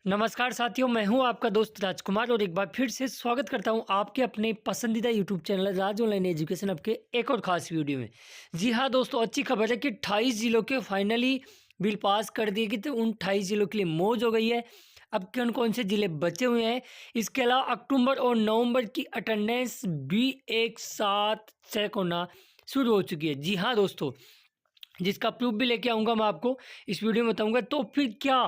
नमस्कार साथियों, मैं हूं आपका दोस्त राजकुमार और एक बार फिर से स्वागत करता हूं आपके अपने पसंदीदा यूट्यूब चैनल राज ऑनलाइन एजुकेशन अब के एक और ख़ास वीडियो में। जी हां दोस्तों, अच्छी खबर है कि 28 ज़िलों के फाइनली बिल पास कर दिए गए थे। उन 28 ज़िलों के लिए मौज हो गई है। अब कौन कौन से ज़िले बचे हुए हैं, इसके अलावा अक्टूबर और नवंबर की अटेंडेंस भी एक साथ चेक होना शुरू हो चुकी है। जी हाँ दोस्तों, जिसका प्रूफ भी लेके आऊँगा मैं आपको इस वीडियो में बताऊँगा। तो फिर क्या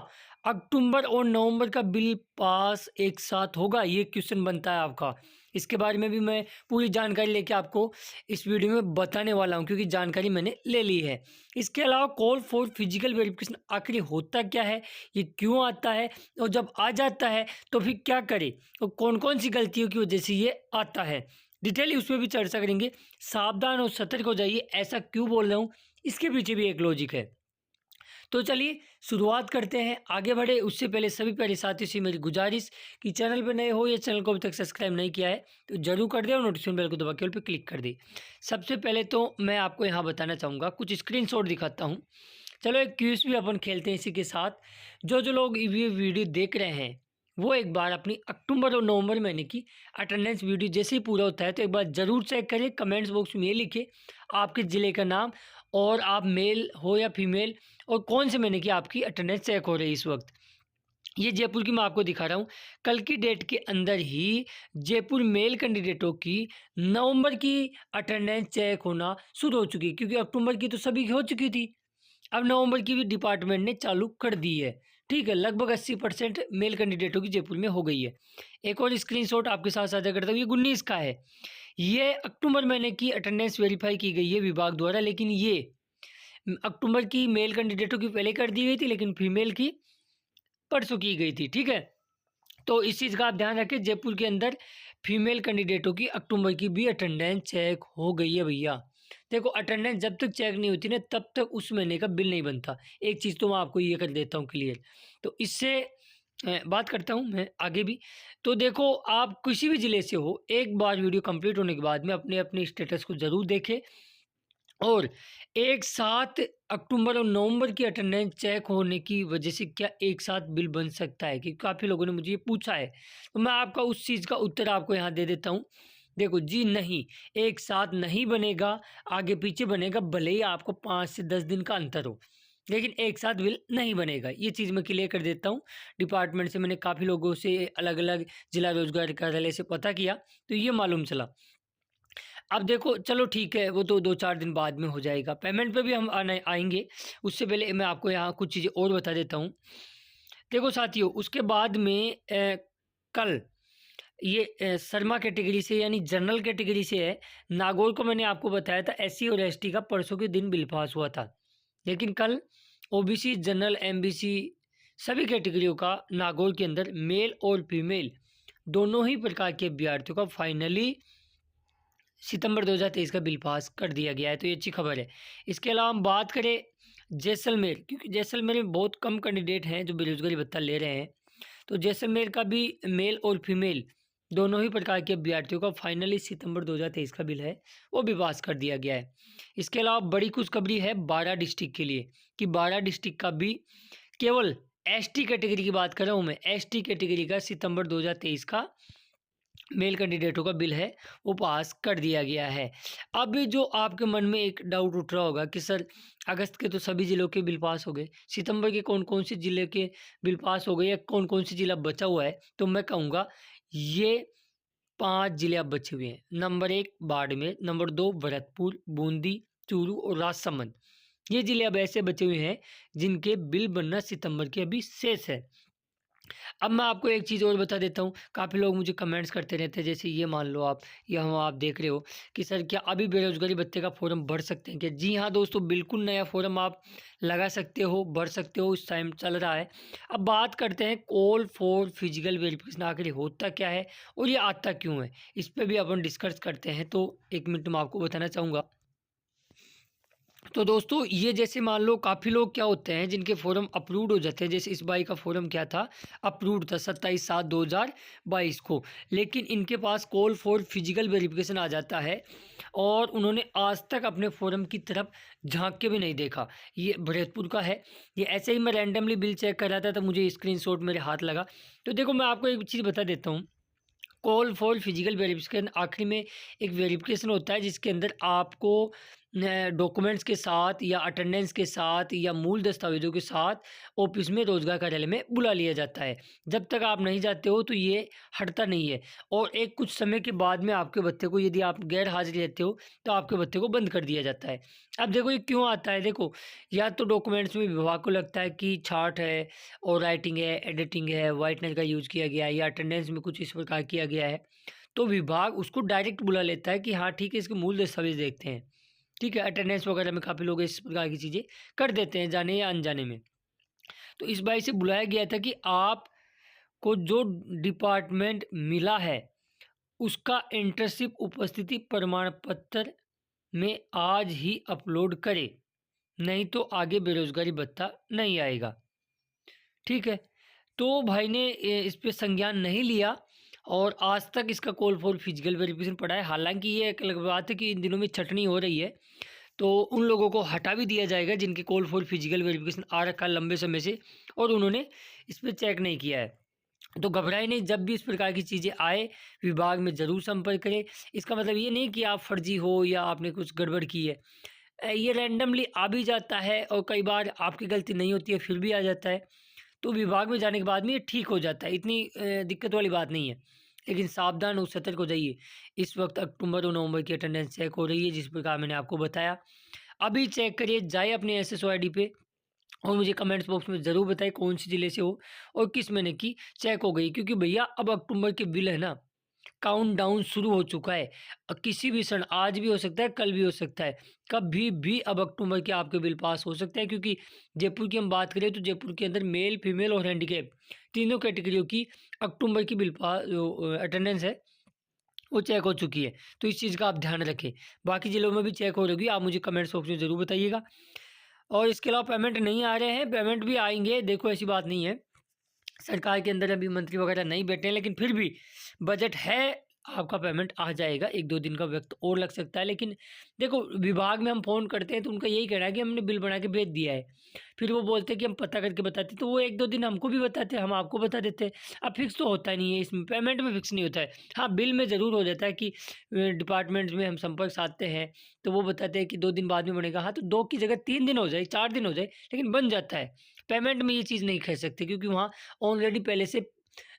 अक्टूबर और नवंबर का बिल पास एक साथ होगा, ये क्वेश्चन बनता है आपका। इसके बारे में भी मैं पूरी जानकारी लेके आपको इस वीडियो में बताने वाला हूँ, क्योंकि जानकारी मैंने ले ली है। इसके अलावा कॉल फॉर फिजिकल वेरिफिकेशन आखिर होता क्या है, ये क्यों आता है, और जब आ जाता है तो फिर क्या करें, और कौन कौन सी गलतियों की वजह से ये आता है, डिटेल उसमें भी चर्चा करेंगे। सावधान और सतर्क हो जाइए, ऐसा क्यों बोल रहा हूँ, इसके पीछे भी एक लॉजिक है। तो चलिए शुरुआत करते हैं, आगे बढ़े उससे पहले सभी प्यारे साथियों से मेरी गुजारिश कि चैनल पर नए हो या चैनल को अभी तक सब्सक्राइब नहीं किया है तो जरूर कर दे और नोटिफिकेशन बेल को दबा के ऑल पे क्लिक कर दे। सबसे पहले तो मैं आपको यहाँ बताना चाहूँगा, कुछ स्क्रीनशॉट दिखाता हूँ। चलो एक क्विज भी अपन खेलते हैं इसी के साथ। जो लोग ये वीडियो देख रहे हैं वो एक बार अपनी अक्टूबर और नवंबर महीने की अटेंडेंस वीडियो जैसे ही पूरा होता है तो एक बार ज़रूर चेक करें। कमेंट्स बॉक्स में ये लिखें आपके ज़िले का नाम और आप मेल हो या फीमेल, और कौन से महीने की आपकी अटेंडेंस चेक हो रही है इस वक्त। ये जयपुर की मैं आपको दिखा रहा हूँ। कल की डेट के अंदर ही जयपुर मेल कैंडिडेटों की नवंबर की अटेंडेंस चेक होना शुरू हो चुकी है, क्योंकि अक्टूबर की तो सभी की हो चुकी थी। अब नवंबर की भी डिपार्टमेंट ने चालू कर दी है। ठीक है, लगभग 80% मेल कैंडिडेटों की जयपुर में हो गई है। एक और स्क्रीनशॉट आपके साथ साझा करता हूँ, ये 19 का है। ये अक्टूबर महीने की अटेंडेंस वेरीफाई की गई है विभाग द्वारा, लेकिन ये अक्टूबर की मेल कैंडिडेटों की पहले कर दी गई थी, लेकिन फीमेल की परसों की गई थी। ठीक है, तो इस चीज़ का आप ध्यान रखें, जयपुर के अंदर फीमेल कैंडिडेटों की अक्टूबर की भी अटेंडेंस चेक हो गई है भैया। देखो, अटेंडेंस जब तक चेक नहीं होती ना तब तक उस महीने का बिल नहीं बनता। एक चीज़ तो मैं आपको ये कर देता हूँ क्लियर। तो इससे बात करता हूँ मैं आगे भी। तो देखो, आप किसी भी ज़िले से हो, एक बार वीडियो कंप्लीट होने के बाद में अपने अपने स्टेटस को ज़रूर देखें, और एक साथ अक्टूबर और नवंबर की अटेंडेंस चेक होने की वजह से क्या एक साथ बिल बन सकता है, कि काफ़ी लोगों ने मुझे ये पूछा है। तो मैं आपका उस चीज़ का उत्तर आपको यहाँ दे देता हूँ। देखो जी, नहीं, एक साथ नहीं बनेगा, आगे पीछे बनेगा, भले ही आपको 5 से 10 दिन का अंतर हो, लेकिन एक साथ बिल नहीं बनेगा। ये चीज़ मैं क्लियर कर देता हूँ। डिपार्टमेंट से मैंने काफ़ी लोगों से अलग अलग जिला रोजगार कार्यालय से पता किया तो ये मालूम चला। अब देखो, चलो ठीक है, वो तो 2-4 दिन बाद में हो जाएगा। पेमेंट पे भी हम आने आएँगे। उससे पहले मैं आपको यहाँ कुछ चीज़ें और बता देता हूँ। देखो साथियों, उसके बाद में कल ये शर्मा कैटेगरी से यानी जनरल कैटेगरी से है। नागौर को मैंने आपको बताया था एससी और एसटी का परसों के दिन बिल पास हुआ था। लेकिन कल ओबीसी, जनरल, एमबीसी सभी कैटेगरियों का नागौर के अंदर मेल और फीमेल दोनों ही प्रकार के अभ्यर्थियों का फाइनली सितंबर 2023 का बिल पास कर दिया गया है, तो ये अच्छी खबर है। इसके अलावा हम बात करें जैसलमेर, क्योंकि जैसलमेर में बहुत कम कैंडिडेट हैं जो बेरोजगारी भत्ता ले रहे हैं, तो जैसलमेर का भी मेल और फीमेल दोनों ही प्रकार के अभ्यर्थियों का फाइनली सितंबर 2023 का बिल है वो भी पास कर दिया गया है। इसके अलावा बड़ी खुशखबरी है 12 डिस्ट्रिक्ट के लिए, कि 12 डिस्ट्रिक्ट का भी केवल एसटी कैटेगरी की बात कर रहा हूँ मैं, एसटी कैटेगरी का सितंबर 2023 का मेल कैंडिडेटों का बिल है वो पास कर दिया गया है। अब जो आपके मन में एक डाउट उठ रहा होगा कि सर, अगस्त के तो सभी ज़िलों के बिल पास हो गए, सितंबर के कौन-कौन से ज़िले के बिल पास हो गए या कौन-कौन से ज़िला बचा हुआ है? तो मैं कहूँगा ये 5 ज़िले अब बचे हुए हैं। नंबर 1 बाड़मेर, नंबर 2 भरतपुर, बूंदी, चूरू और राजसमंद। ये ज़िले अब ऐसे बचे हुए हैं जिनके बिल बनना सितंबर के अभी शेष है। अब मैं आपको एक चीज़ और बता देता हूँ, काफ़ी लोग मुझे कमेंट्स करते रहते हैं, जैसे ये मान लो आप, यहाँ आप देख रहे हो कि सर क्या अभी बेरोज़गारी भत्ते का फ़ॉर्म भर सकते हैं क्या? जी हाँ दोस्तों, बिल्कुल नया फ़ॉर्म आप लगा सकते हो, भर सकते हो, इस टाइम चल रहा है। अब बात करते हैं कॉल फॉर फिजिकल वेरिफिकेशन आखिर होता क्या है और ये आता क्यों है? इस पे भी अपन डिस्कस करते हैं, तो 1 मिनट में आपको बताना चाहूँगा। तो दोस्तों ये जैसे मान लो काफ़ी लोग क्या होते हैं जिनके फॉर्म अप्रूव्ड हो जाते हैं, जैसे इस भाई का फॉर्म क्या था, अप्रूव्ड था 27/7/2022 को, लेकिन इनके पास कॉल फॉर फिजिकल वेरिफिकेशन आ जाता है और उन्होंने आज तक अपने फॉर्म की तरफ झांक के भी नहीं देखा। ये भरतपुर का है। ये ऐसे ही मैं रैंडमली बिल चेक कर रहा था तो मुझे स्क्रीनशॉट मेरे हाथ लगा। तो देखो मैं आपको एक चीज़ बता देता हूँ। कॉल फॉर फिजिकल वेरिफिकेशन आखिरी में एक वेरिफिकेशन होता है जिसके अंदर आपको डॉक्यूमेंट्स के साथ या अटेंडेंस के साथ या मूल दस्तावेज़ों के साथ ऑफिस में रोजगार कार्यालय में बुला लिया जाता है। जब तक आप नहीं जाते हो तो ये हटता नहीं है और एक कुछ समय के बाद में आपके भत्ते को, यदि आप गैर हाजिर रहते हो तो आपके भत्ते को बंद कर दिया जाता है। अब देखो ये क्यों आता है, देखो या तो डॉक्यूमेंट्स में विभाग को लगता है कि छाट है और राइटिंग है, एडिटिंग है, वाइटनर का यूज़ किया गया है या अटेंडेंस में कुछ इस प्रकार किया गया है, तो विभाग उसको डायरेक्ट बुला लेता है कि हाँ ठीक है, इसके मूल दस्तावेज देखते हैं। ठीक है, अटेंडेंस वगैरह में काफ़ी लोग इस प्रकार की चीज़ें कर देते हैं जाने या अनजाने में। तो इस बात से बुलाया गया था कि आपको जो डिपार्टमेंट मिला है उसका इंटर्नशिप उपस्थिति प्रमाण पत्र में आज ही अपलोड करें, नहीं तो आगे बेरोजगारी भत्ता नहीं आएगा। ठीक है, तो भाई ने इस पे संज्ञान नहीं लिया और आज तक इसका कॉल फॉर फिजिकल वेरिफिकेशन पड़ा है। हालांकि ये एक अलग बात है कि इन दिनों में छटनी हो रही है, तो उन लोगों को हटा भी दिया जाएगा जिनके कॉल फॉर फिजिकल वेरिफिकेशन आ रखा है लंबे समय से और उन्होंने इस पर चेक नहीं किया है। तो घबराए नहीं, जब भी इस प्रकार की चीज़ें आए विभाग में ज़रूर संपर्क करें। इसका मतलब ये नहीं कि आप फर्जी हो या आपने कुछ गड़बड़ की है। ये रैंडमली आ भी जाता है और कई बार आपकी गलती नहीं होती है फिर भी आ जाता है। तो विभाग में जाने के बाद में ये ठीक हो जाता है, इतनी दिक्कत वाली बात नहीं है। लेकिन सावधान और सतर्क हो जाइए। इस वक्त अक्टूबर और नवंबर की अटेंडेंस चेक हो रही है जिस प्रकार मैंने आपको बताया। अभी चेक करिए, जाए अपने एसएसओ आईडी पे और मुझे कमेंट्स बॉक्स में ज़रूर बताइए कौन सी ज़िले से हो और किस महीने की चेक हो गई, क्योंकि भैया अब अक्टूबर के बिल है ना, काउंटडाउन शुरू हो चुका है। किसी भी क्षण, आज भी हो सकता है, कल भी हो सकता है, कभी भी अब अक्टूबर के आपके बिल पास हो सकते हैं। क्योंकि जयपुर की हम बात करें तो जयपुर के अंदर मेल, फीमेल और हैंडीकैप तीनों कैटेगरियों की अक्टूबर की बिल पास जो अटेंडेंस है वो चेक हो चुकी है। तो इस चीज़ का आप ध्यान रखें। बाकी ज़िलों में भी चेक हो रही होगी, आप मुझे कमेंट्स बॉक्स में ज़रूर बताइएगा। और इसके अलावा पेमेंट नहीं आ रहे हैं, पेमेंट भी आएंगे। देखो ऐसी बात नहीं है, सरकार के अंदर अभी मंत्री वगैरह नहीं बैठे हैं, लेकिन फिर भी बजट है, आपका पेमेंट आ जाएगा। 1-2 दिन का वक्त और लग सकता है, लेकिन देखो विभाग में हम फ़ोन करते हैं तो उनका यही कहना है कि हमने बिल बना के भेज दिया है। फिर वो बोलते हैं कि हम पता करके बताते हैं, तो वो 1-2 दिन हमको भी बताते हैं, हम आपको बता देते हैं। अब फिक्स तो होता नहीं है, इसमें पेमेंट में फिक्स नहीं होता है। हाँ, बिल में ज़रूर हो जाता है कि डिपार्टमेंट्स में हम संपर्क साधते हैं तो वो बताते हैं कि 2 दिन बाद में बनेगा। हाँ, तो 2 की जगह 3 दिन हो जाए, 4 दिन हो जाए, लेकिन बन जाता है। पेमेंट में ये चीज़ नहीं कह सकते क्योंकि वहाँ ऑलरेडी पहले से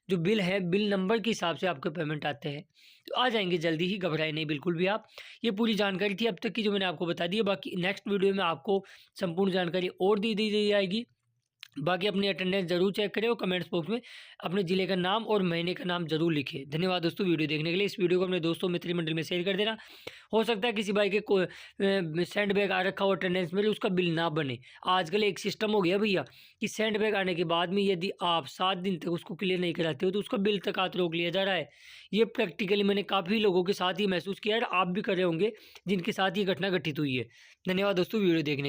जो बिल है, बिल नंबर के हिसाब से आपके पेमेंट आते हैं। तो आ जाएँगे जल्दी ही, घबराएँ नहीं बिल्कुल भी आप। ये पूरी जानकारी थी अब तक की जो मैंने आपको बता दी है। बाकी नेक्स्ट वीडियो में आपको संपूर्ण जानकारी और दी जाएगी। बाकी अपनी अटेंडेंस ज़रूर चेक करें और कमेंट्स बॉक्स में अपने ज़िले का नाम और महीने का नाम ज़रूर लिखें। धन्यवाद दोस्तों वीडियो देखने के लिए। इस वीडियो को अपने दोस्तों मित्र मंडल में शेयर कर देना। हो सकता है किसी भाई के को सैंड बैग आ रखा हो अटेंडेंस में, उसका बिल ना बने। आजकल एक सिस्टम हो गया भैया कि सैंड बैग आने के बाद में यदि आप 7 दिन तक उसको क्लियर नहीं कराते हो तो उसका बिल तक हाथ रोक लिया जा रहा है। ये प्रैक्टिकली मैंने काफ़ी लोगों के साथ ही महसूस किया है, आप भी कर रहे होंगे जिनके साथ ये घटना घटित हुई है। धन्यवाद दोस्तों वीडियो देखने